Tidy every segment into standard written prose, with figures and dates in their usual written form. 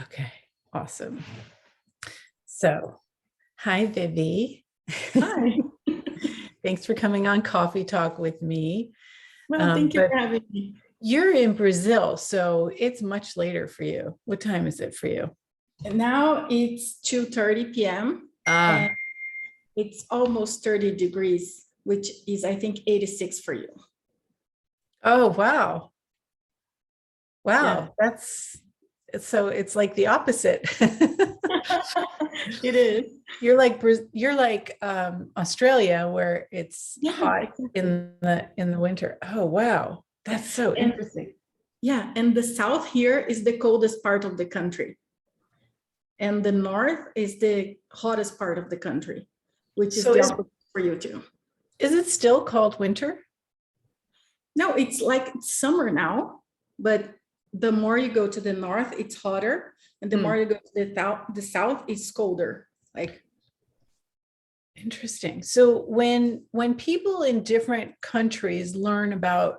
Okay, awesome. So, hi, Vivi. Hi. Thanks for coming on Coffee Talk with me. Well, thank you But for having me. you're in Brazil, so it's much later for you. What time is it for you? And now it's 2:30 p.m. Ah, and it's almost 30 degrees, which is, I think, 86 for you. oh, wow. Yeah, Wow, so it's like the opposite. it is. You're like Australia where it's Yeah, hot exactly. in the winter. Oh, wow. Yeah. That's so And interesting. yeah, and the south here is the coldest part of the country. And the north is the hottest part of the country, which is So the is opposite for you too. is it still called winter? No, it's like summer now, but the more you go to the north, it's hotter, and the more Hmm. you go to the south, it's colder. Like, Interesting. So when people in different countries learn about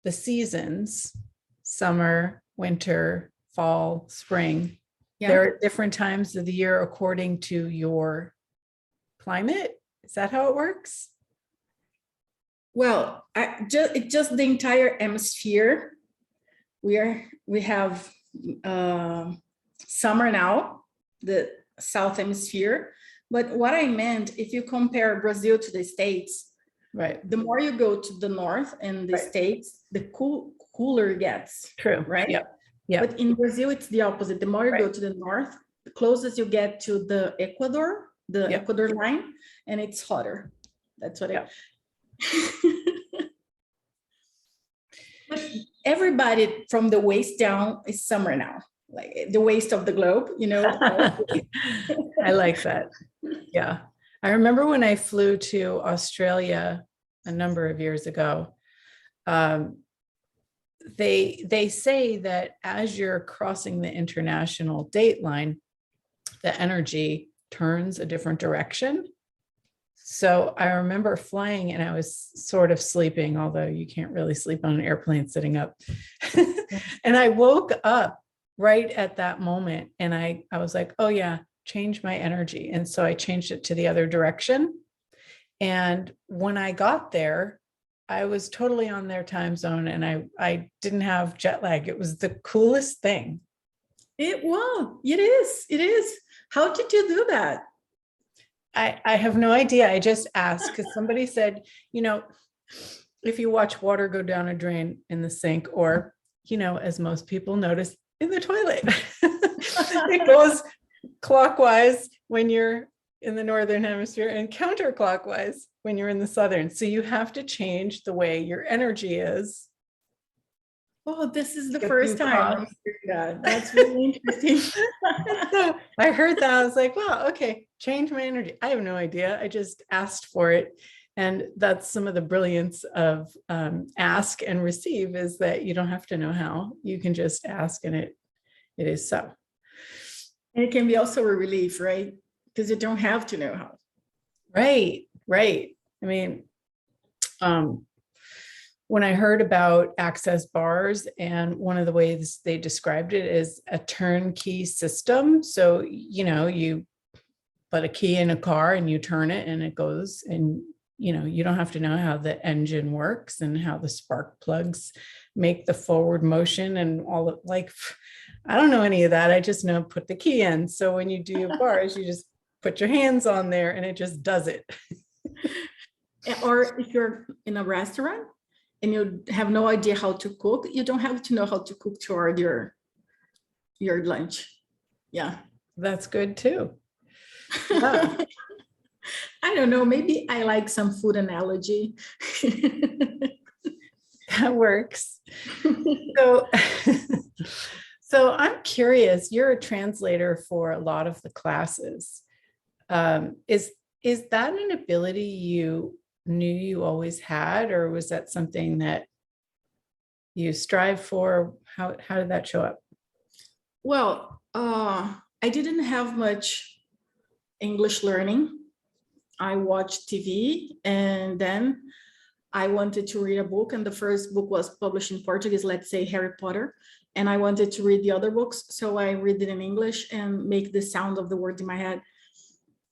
the seasons, summer, winter, fall, spring, there yeah. are different times of the year according to your climate. Is that how it works? Well, just the entire hemisphere. We have summer now, the south hemisphere. But what I meant, if you compare Brazil to the States, Right. the more you go to the north and the Right. States, the cooler it gets, True. right? Yep. Yep. But in Brazil, it's the opposite. The more you go Right. to the north, the closest you get to the Ecuador, the Yep. Ecuador line, and it's hotter. That's what I. Yep. But everybody from the waist down is summer now, like the waist of the globe, all. I like that. Yeah. I remember when I flew to Australia a number of years ago. Um, they say that as you're crossing the international date line, the energy turns a different direction. So I remember flying and I was sort of sleeping, although you can't really sleep on an airplane sitting up. And I woke up right at that moment and I was like, oh yeah, change my energy. And so I changed it to the other direction. And when I got there, I was totally on their time zone and I didn't have jet lag. It was the coolest thing. It is. It is. How did you do that? I have no idea. I just asked because somebody said, you know, if you watch water go down a drain in the sink, or, as most people notice, in the toilet, it goes clockwise when you're in the northern hemisphere and counterclockwise when you're in the southern. So you have to change the way your energy is. Oh, this is the If you first time cross. I'm hearing that. That's really interesting. So I heard that. I was like, wow, okay, change my energy. I have no idea. I just asked for it. And that's some of the brilliance of ask and receive, is that you don't have to know how. You can just ask and it is so. And it can be also a relief, right? Because you don't have to know how. Right, right. I mean, um, when I heard about access bars, and one of the ways they described it is a turnkey system. So, you put a key in a car and you turn it and it goes, and you don't have to know how the engine works and how the spark plugs make the forward motion and all of, like, I don't know any of that. I just know put the key in. So when you do your bars, you just put your hands on there and it just does it. Or if you're in a restaurant and you have no idea how to cook, you don't have to know how to cook toward your lunch. Yeah. That's good too. Yeah. I don't know. Maybe I like some food analogy. That works. So, so I'm curious. You're a translator for a lot of the classes. Is that an ability you knew you always had, or was that something that you strive for? How did that show up? Well, I didn't have much English learning. I watched TV and then I wanted to read a book, and the first book was published in Portuguese, let's say Harry Potter. and I wanted to read the other books. So I read it in English and make the sound of the words in my head.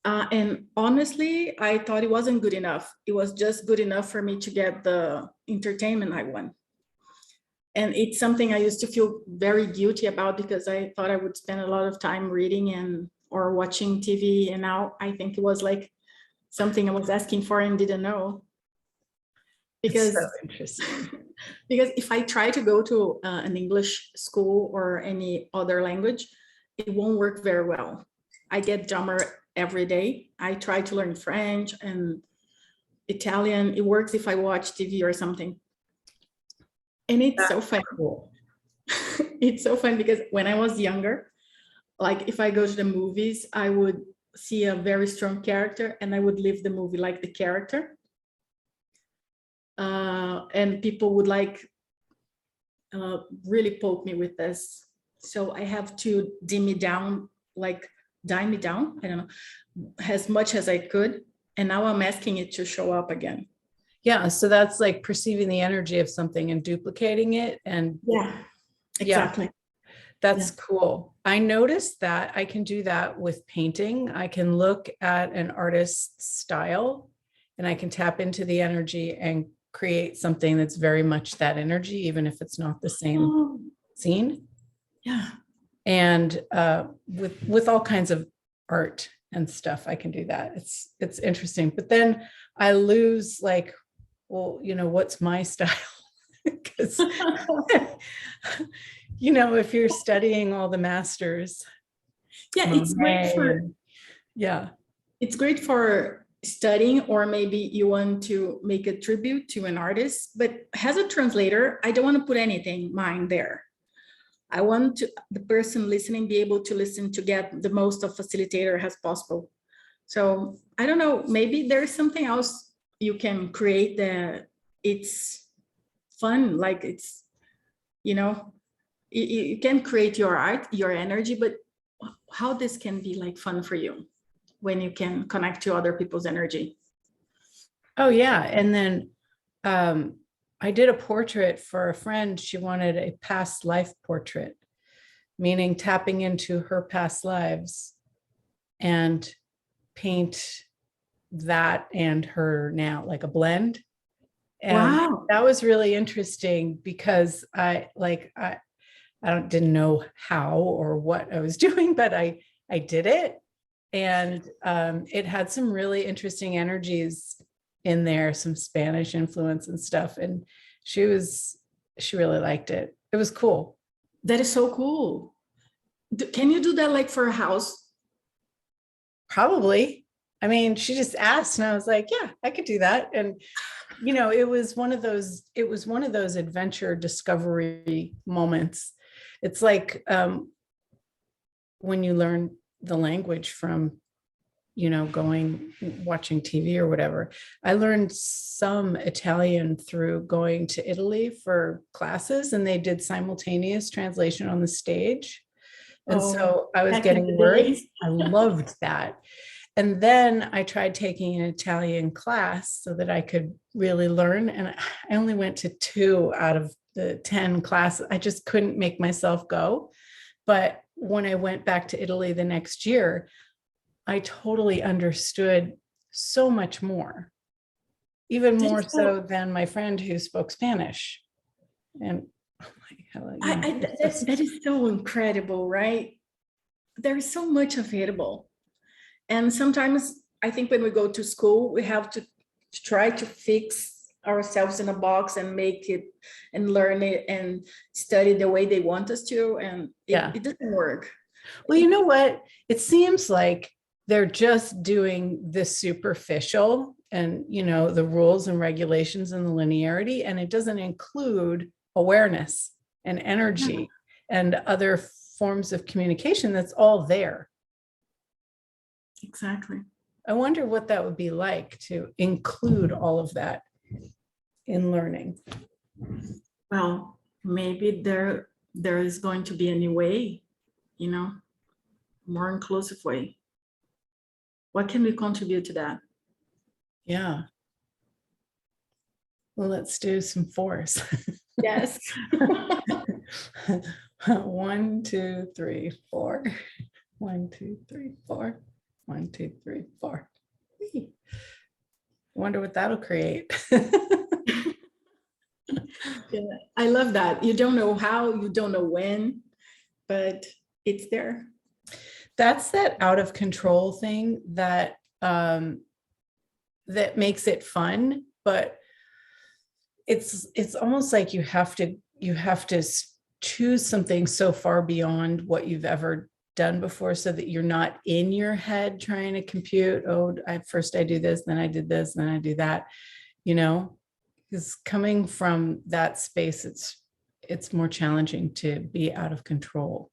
And honestly, I thought it wasn't good enough. It was just good enough for me to get the entertainment I want. And it's something I used to feel very guilty about because I thought I would spend a lot of time reading and or watching TV. And now I think it was like something I was asking for and didn't know. Because It's so interesting. because if I try to go to an English school or any other language, it won't work very well. I get dumber every day. I try to learn French and Italian. It works if I watch TV or something. And it's so fun. Cool. It's so fun because when I was younger, like if I go to the movies, I would see a very strong character and I would live the movie like the character. And people would like really poke me with this. So I have to dim me down, like dime me down, I don't know, as much as I could. And now I'm asking it to show up again. Yeah. So that's like perceiving the energy of something and duplicating it. And Yeah, exactly. that's cool. I noticed that I can do that with painting. I can look at an artist's style and I can tap into the energy and create something that's very much that energy, even if it's not the same scene. Yeah. And with all kinds of art and stuff, I can do that. It's interesting. But then I lose like, well, you know, what's my style? Because you know, if you're studying all the masters, Yeah, it's great for yeah. It's great for studying, or maybe you want to make a tribute to an artist, but as a translator, I don't want to put anything mine there. I want the person listening be able to listen to get the most of facilitator as possible. So I don't know, maybe there's something else you can create that it's fun, like it's, you know, you can create your art, your energy, but how this can be like fun for you when you can connect to other people's energy. Oh yeah. And then I did a portrait for a friend. She wanted a past life portrait, meaning tapping into her past lives and paint that and her now, like a blend. And Wow. that was really interesting because I didn't know how or what I was doing, but I did it. And it had some really interesting energies in there, some Spanish influence and stuff. And she really liked it. It was cool. That is so cool. Can you do that like for a house? Probably. I mean, she just asked and I was like, yeah, I could do that. And, you know, it was one of those adventure discovery moments. It's like when you learn the language from, you know, watching TV or whatever. I learned some Italian through going to Italy for classes, and they did simultaneous translation on the stage. And so I was getting words. I loved that. And then I tried taking an Italian class so that I could really learn. And I only went to 2 out of the 10 classes. I just couldn't make myself go. But when I went back to Italy the next year, I totally understood so much more, even more so than my friend who spoke Spanish. And oh my God, that is so incredible, right? There's so much available. And sometimes I think when we go to school, we have to try to fix ourselves in a box and make it and learn it and study the way they want us to. And it doesn't work. Well, you know what? It seems like they're just doing the superficial and, you know, the rules and regulations and the linearity, and it doesn't include awareness and energy and other forms of communication that's all there. Exactly. I wonder what that would be like to include all of that in learning. Well, maybe there is going to be a new way, you know, more inclusive way. What can we contribute to that? Yeah. Well, let's do some force. Yes. 1, 2, 3, 4. 1, 2, 3, 4. 1, 2, 3, 4. Whee. Wonder what that'll create. Yeah, I love that. You don't know how, you don't know when, but it's there. That's that out of control thing that that makes it fun, but it's almost like you have to choose something so far beyond what you've ever done before, so that you're not in your head trying to compute, oh, first I do this, then I did this, then I do that, because coming from that space, it's more challenging to be out of control.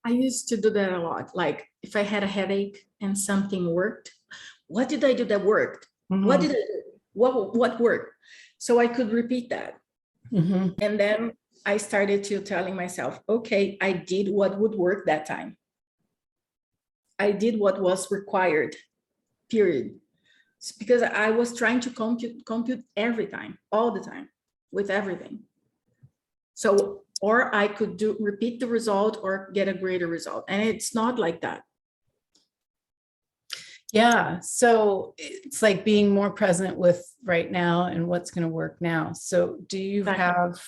I used to do that a lot. Like if I had a headache and something worked, what did I do that worked? What did I do? What worked? So I could repeat that. And then I started to telling myself, okay, I did what would work that time. I did what was required, period. It's because I was trying to compute every time, all the time, with everything. So, or I could repeat the result or get a greater result. And it's not like that. Yeah. So it's like being more present with right now and what's going to work now. So do you have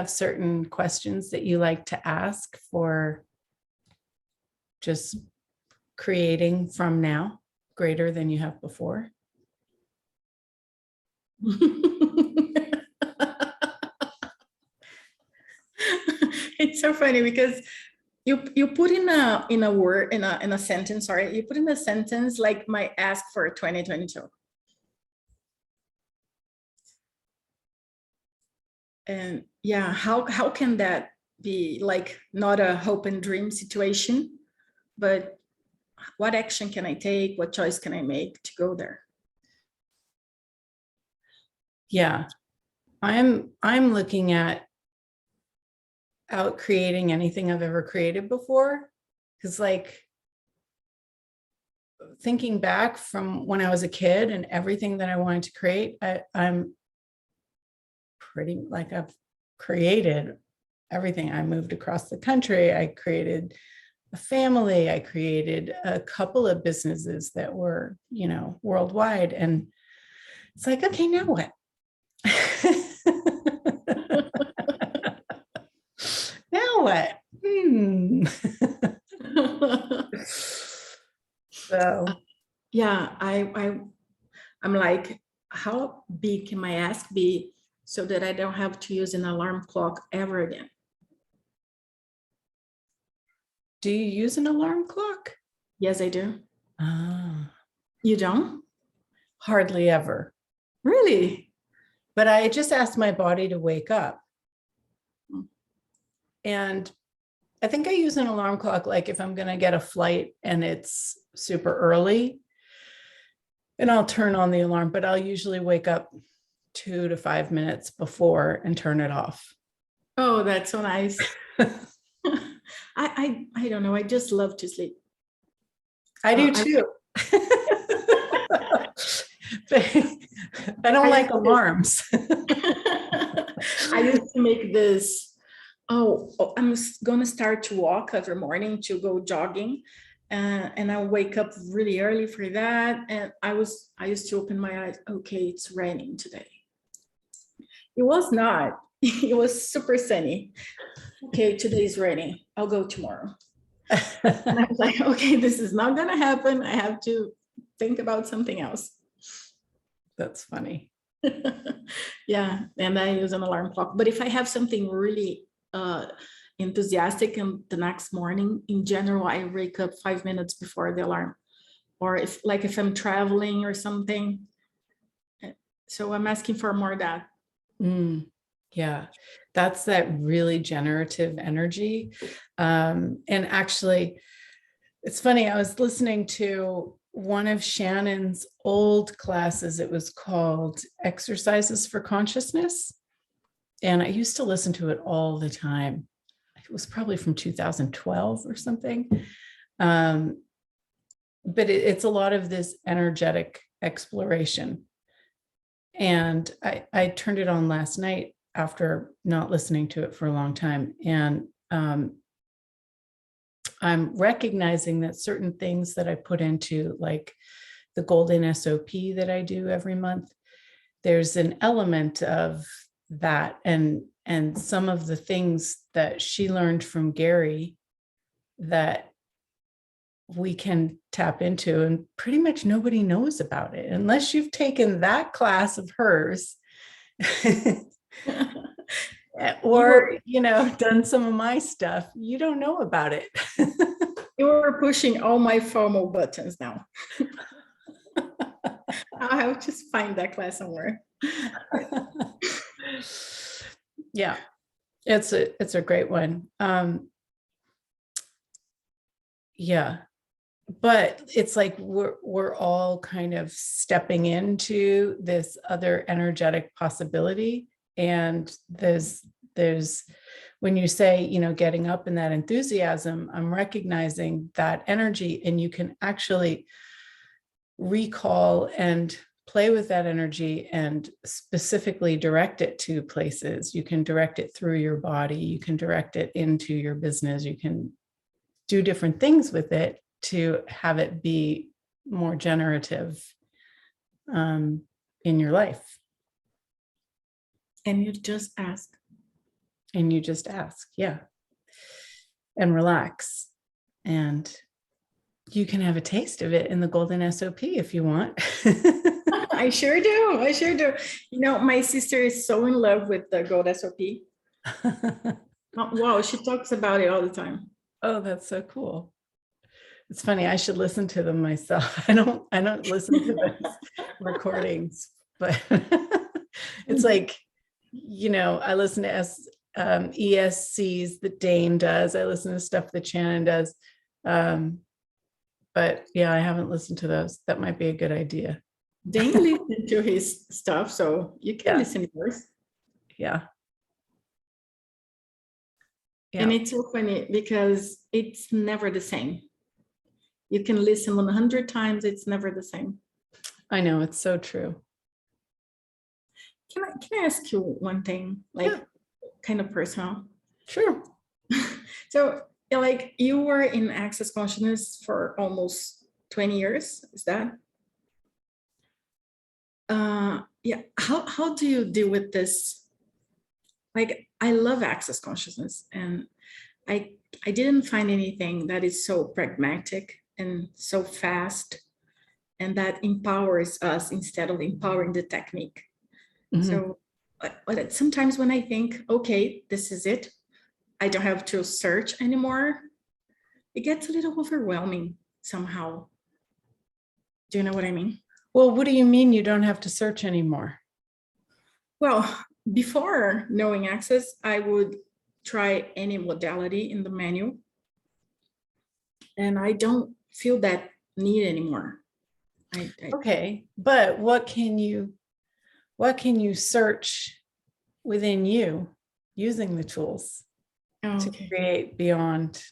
certain questions that you like to ask for just creating from now greater than you have before? It's so funny because you put in a word, in a sentence, sorry, you put in a sentence like my ask for 2022. And yeah, how can that be like not a hope and dream situation, but what action can I take? What choice can I make to go there? Yeah, I'm looking at out creating anything I've ever created before, because like thinking back from when I was a kid and everything that I wanted to create, I'm pretty like I've created everything. I moved across the country. I created a family. I created a couple of businesses that were, worldwide. And it's like, okay, now what? Now what? So yeah, I'm like, how big can my ask be so that I don't have to use an alarm clock ever again? do you use an alarm clock? Yes, I do. Ah, You don't? hardly ever. Really? But I just asked my body to wake up. And I think I use an alarm clock like if I'm going to get a flight and it's super early, and I'll turn on the alarm, but I'll usually wake up 2 to 5 minutes before and turn it off. Oh, that's so nice. I don't know. I just love to sleep. I do too. I don't like alarms. I used to make this, I'm going to start to walk every morning to go jogging. And I wake up really early for that. And I used to open my eyes. Okay, it's raining today. It was not. It was super sunny. Okay, today's raining. I'll go tomorrow. And I was like, okay, this is not going to happen. I have to think about something else. That's funny. Yeah, and I use an alarm clock. But if I have something really enthusiastic and the next morning, in general, I wake up 5 minutes before the alarm. Or if I'm traveling or something. So I'm asking for more of that. Yeah, that's that really generative energy. And actually, it's funny, I was listening to one of Shannon's old classes. It was called Exercises for Consciousness. And I used to listen to it all the time. It was probably from 2012 or something. But it's a lot of this energetic exploration. And I turned it on last night. after not listening to it for a long time. And I'm recognizing that certain things that I put into, like the golden SOP that I do every month, there's an element of that. And some of the things that she learned from Gary that we can tap into, and pretty much nobody knows about it unless you've taken that class of hers or done some of my stuff. You don't know about it. You were pushing all my FOMO buttons now. I'll have to find that class somewhere. Yeah, it's a great one. Yeah, but it's like we're all kind of stepping into this other energetic possibility. And there's when you say, getting up in that enthusiasm, I'm recognizing that energy, and you can actually recall and play with that energy and specifically direct it to places. You can direct it through your body, you can direct it into your business, you can do different things with it to have it be more generative in your life. And you just ask. Yeah. And relax. And you can have a taste of it in the golden SOP if you want. I sure do. My sister is so in love with the gold SOP. Wow, she talks about it all the time. Oh, that's so cool. It's funny. I should listen to them myself. I don't listen to those recordings, but it's like, I listen to ESCs that Dane does. I listen to stuff that Shannon does. But yeah, I haven't listened to those. That might be a good idea. Dane listens to his stuff, so you can listen to yours. Yeah. And it's so funny because it's never the same. You can listen 100 times, it's never the same. I know, it's so true. Can I ask you one thing, kind of personal? Sure. So, you were in Access Consciousness for almost 20 years, is that? Yeah. How do you deal with this? I love Access Consciousness, and I didn't find anything that is so pragmatic and so fast and that empowers us instead of empowering the technique. Mm-hmm. So, but sometimes when I think, okay, this is it, I don't have to search anymore, it gets a little overwhelming somehow. Do you know what I mean? Well, what do you mean you don't have to search anymore? Well, before knowing Access, I would try any modality in the menu, and I don't feel that need anymore. Okay, but what can you search within you using the tools to create beyond?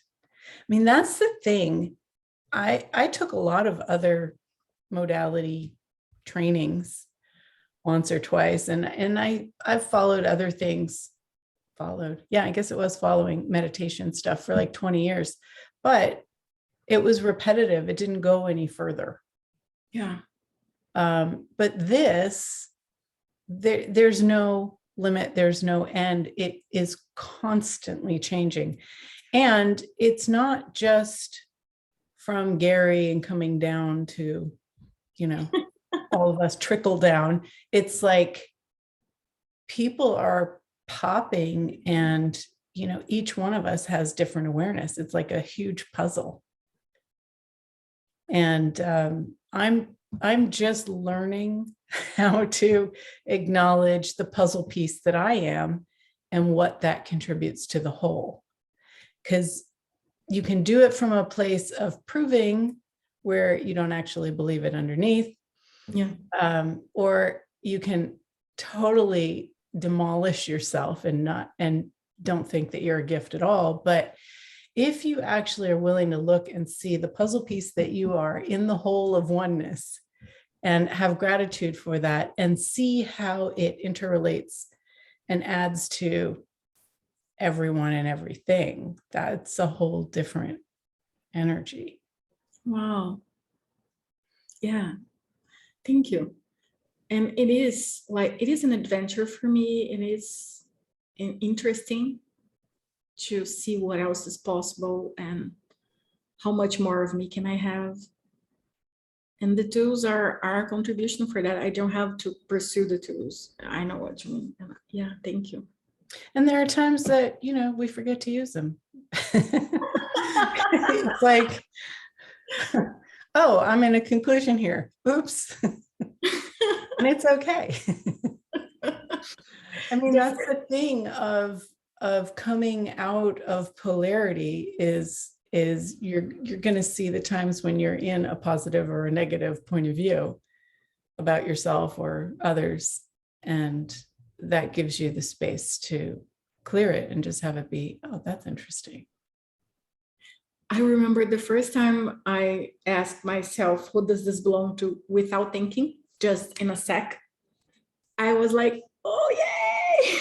I mean, that's the thing. I took a lot of other modality trainings once or twice, and I've followed other things. I guess it was following meditation stuff for like 20 years, but it was repetitive. It didn't go any further. Yeah. But this, there's no limit, there's no end. It is constantly changing. And it's not just from Gary and coming down to, all of us trickle down. It's like people are popping, and, each one of us has different awareness. It's like a huge puzzle. And I'm just learning how to acknowledge the puzzle piece that I am and what that contributes to the whole. Because you can do it from a place of proving where you don't actually believe it underneath. Yeah. Or you can totally demolish yourself and don't think that you're a gift at all. But if you actually are willing to look and see the puzzle piece that you are in the whole of oneness and have gratitude for that and see how it interrelates and adds to everyone and everything, that's a whole different energy. Wow. Yeah. Thank you. And it is an adventure for me. It is interesting to see what else is possible and how much more of me can I have. And the tools are a contribution for that. I don't have to pursue the tools. I know what you mean. Yeah, thank you. And there are times that, we forget to use them. It's like, oh, I'm in a conclusion here. Oops. And it's okay. I mean, that's the thing of coming out of polarity is you're going to see the times when you're in a positive or a negative point of view about yourself or others. And that gives you the space to clear it and just have it be, oh, that's interesting. I remember the first time I asked myself, who does this belong to, without thinking, just in a sec. I was like, oh, yay.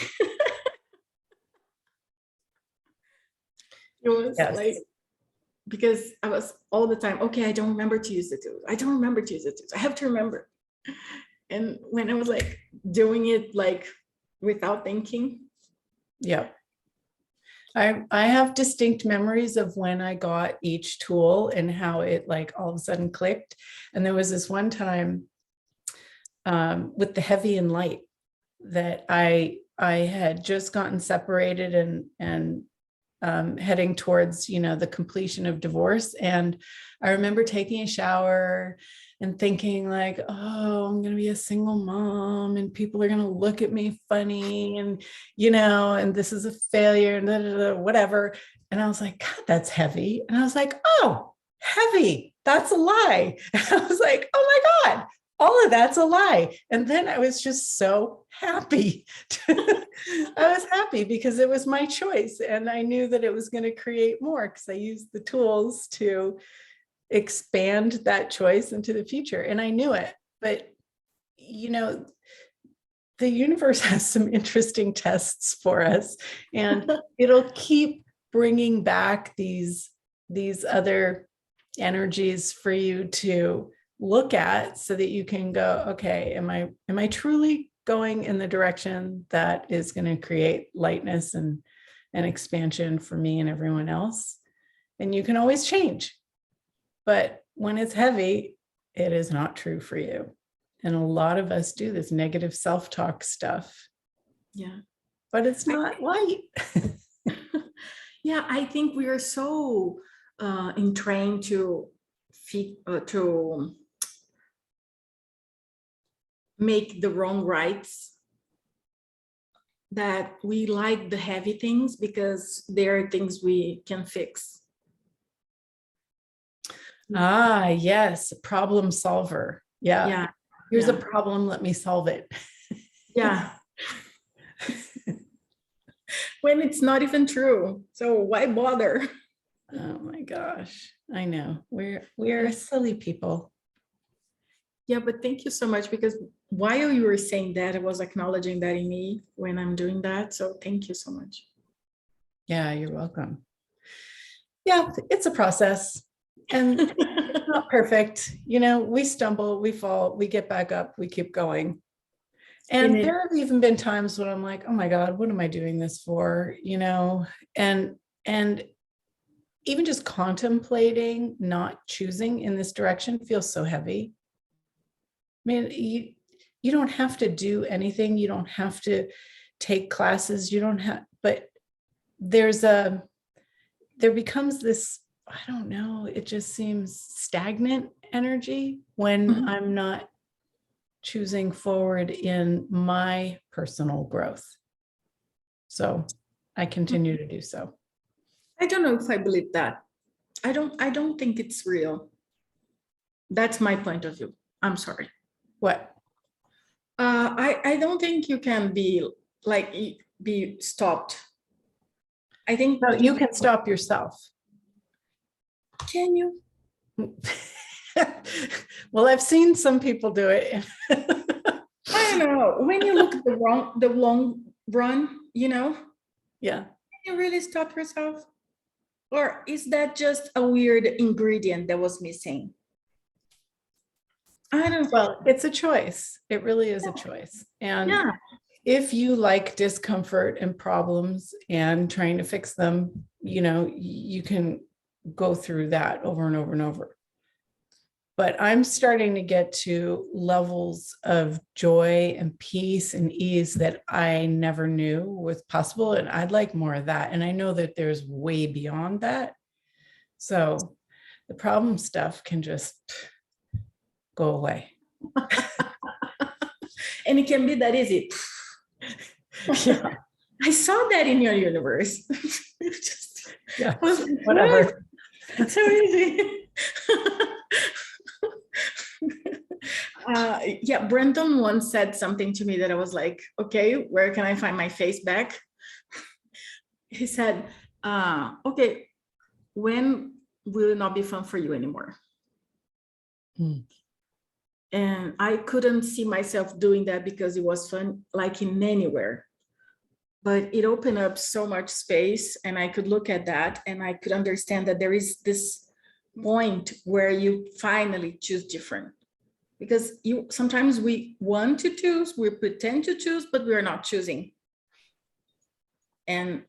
It was like, because I was all the time, okay, I don't remember to use the tools. I don't remember to use the tools. I have to remember. And when I was like doing it like without thinking. Yeah. I have distinct memories of when I got each tool and how it like all of a sudden clicked. And there was this one time with the heavy and light that I had just gotten separated and heading towards, the completion of divorce. And I remember taking a shower and thinking like, oh, I'm going to be a single mom and people are going to look at me funny and, and this is a failure and whatever. And I was like, God, that's heavy. And I was like, oh, heavy. That's a lie. And I was like, oh my God, all of that's a lie. And then I was just so happy. I was happy because it was my choice. And I knew that it was going to create more because I used the tools to expand that choice into the future. And I knew it. But, the universe has some interesting tests for us. And it'll keep bringing back these other energies for you to look at so that you can go, okay, am I truly going in the direction that is going to create lightness and expansion for me and everyone else? And you can always change. But when it's heavy, it is not true for you. And a lot of us do this negative self-talk stuff. Yeah. But it's not light. Yeah, I think we are so entrained to make the wrong rights that we like the heavy things because there are things we can fix. Ah, yes, problem solver. Yeah. Yeah. Here's a problem, let me solve it. Yeah. When it's not even true. So why bother? Oh my gosh. I know. We're silly people. Yeah, but thank you so much, because while you were saying that, I was acknowledging that in me when I'm doing that. So thank you so much. Yeah, you're welcome. Yeah, it's a process. And it's not perfect. We stumble, we fall, we get back up, we keep going. And there have even been times when I'm like, oh my God, what am I doing this for? And even just contemplating not choosing in this direction feels so heavy. I mean, you don't have to do anything. You don't have to take classes. You don't have, but there becomes this, I don't know, it just seems stagnant energy when I'm not choosing forward in my personal growth. So I continue to do so. I don't know if I believe that. I don't think it's real. That's my point of view. I'm sorry. What? I don't think you can be stopped. I think no, you can stop yourself. Can you? Well, I've seen some people do it. I don't know. When you look at the run, Yeah. Can you really stop yourself? Or is that just a weird ingredient that was missing? I don't. Well, it's a choice. It really is a choice. And Yeah. if you like discomfort and problems and trying to fix them, you can go through that over and over and over. But I'm starting to get to levels of joy and peace and ease that I never knew was possible. And I'd like more of that. And I know that there's way beyond that. So the problem stuff can just go away. And it can be that easy. Yeah. I saw that in your universe. Yeah. Whatever. So easy. Yeah, Brenton once said something to me that I was like, okay, where can I find my face back? He said, okay, when will it not be fun for you anymore? And I couldn't see myself doing that because it was fun, like in anywhere. But it opened up so much space, and I could look at that and I could understand that there is this point where you finally choose different. Because sometimes we want to choose, we pretend to choose, but we are not choosing. And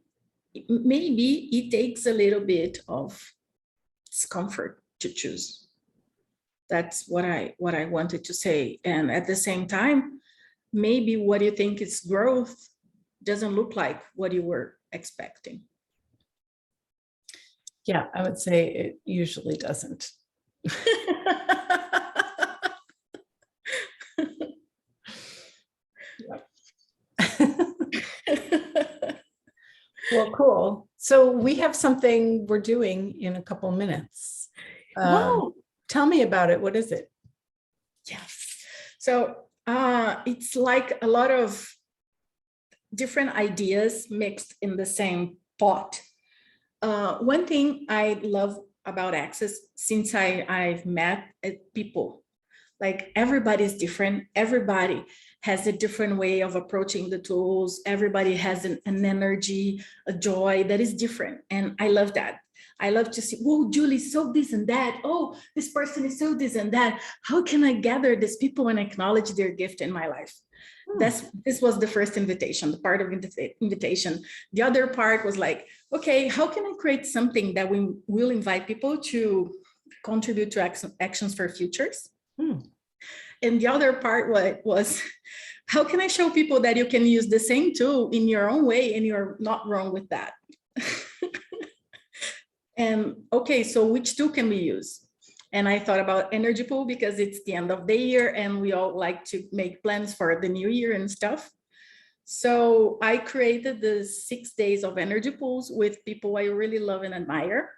maybe it takes a little bit of discomfort to choose. That's what I wanted to say. And at the same time, maybe what you think is growth doesn't look like what you were expecting. Yeah, I would say it usually doesn't. Well, cool. So we have something we're doing in a couple minutes. Wow. Tell me about it. What is it? Yes. So it's like a lot of different ideas mixed in the same pot. One thing I love about Access, since I've met people, like everybody's different. Everybody has a different way of approaching the tools. Everybody has an energy, a joy that is different. And I love that. I love to see, whoa, Julie's so this and that. Oh, this person is so this and that. How can I gather these people and acknowledge their gift in my life? This was the first invitation, the part of invitation. The other part was like, okay, how can I create something that we will invite people to contribute to actions for futures? And the other part was, how can I show people that you can use the same tool in your own way and you're not wrong with that? And okay, so which tool can we use? And I thought about energy pool because it's the end of the year and we all like to make plans for the new year and stuff. So I created the 6 days of energy pools with people I really love and admire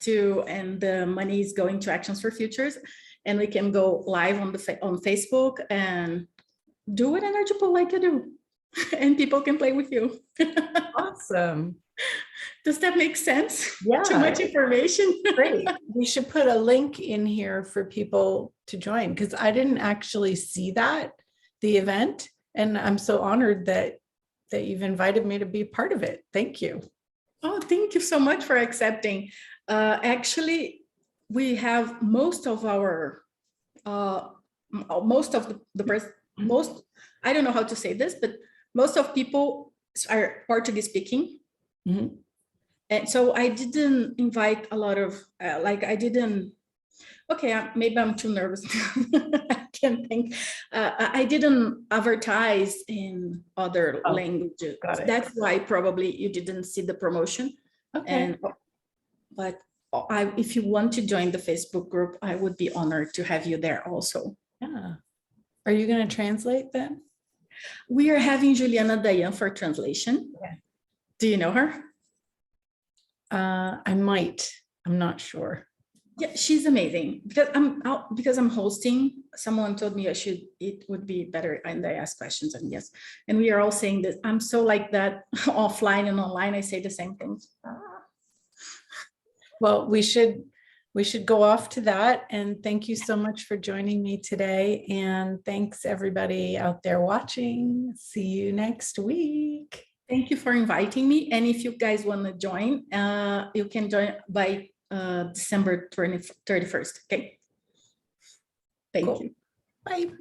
and the money is going to Actions for Futures. And we can go live on Facebook and do an energy pool like you do. And people can play with you. Awesome. Does that make sense? Yeah. Too much information. Great. We should put a link in here for people to join because I didn't actually see the event. And I'm so honored that you've invited me to be part of it. Thank you. Oh, thank you so much for accepting. Actually, we have most of our, I don't know how to say this, but most of people are Portuguese speaking. Mm-hmm. And so I didn't invite a lot of, maybe I'm too nervous. I can't think. I didn't advertise in other languages. That's why probably you didn't see the promotion. Okay. But if you want to join the Facebook group, I would be honored to have you there also. Yeah. Are you going to translate then? We are having Juliana Dayan for translation. Okay. Do you know her? I might. I'm not sure. Yeah, she's amazing. Because I'm hosting. Someone told me it would be better, and I ask questions, and yes. And we are all saying that I'm so like that offline and online. I say the same things. Well, we should we should go off to that. And thank you so much for joining me today. And thanks everybody out there watching. See you next week. Thank you for inviting me. And if you guys want to join, you can join by December 31st. Okay. Thank Cool. you. Bye.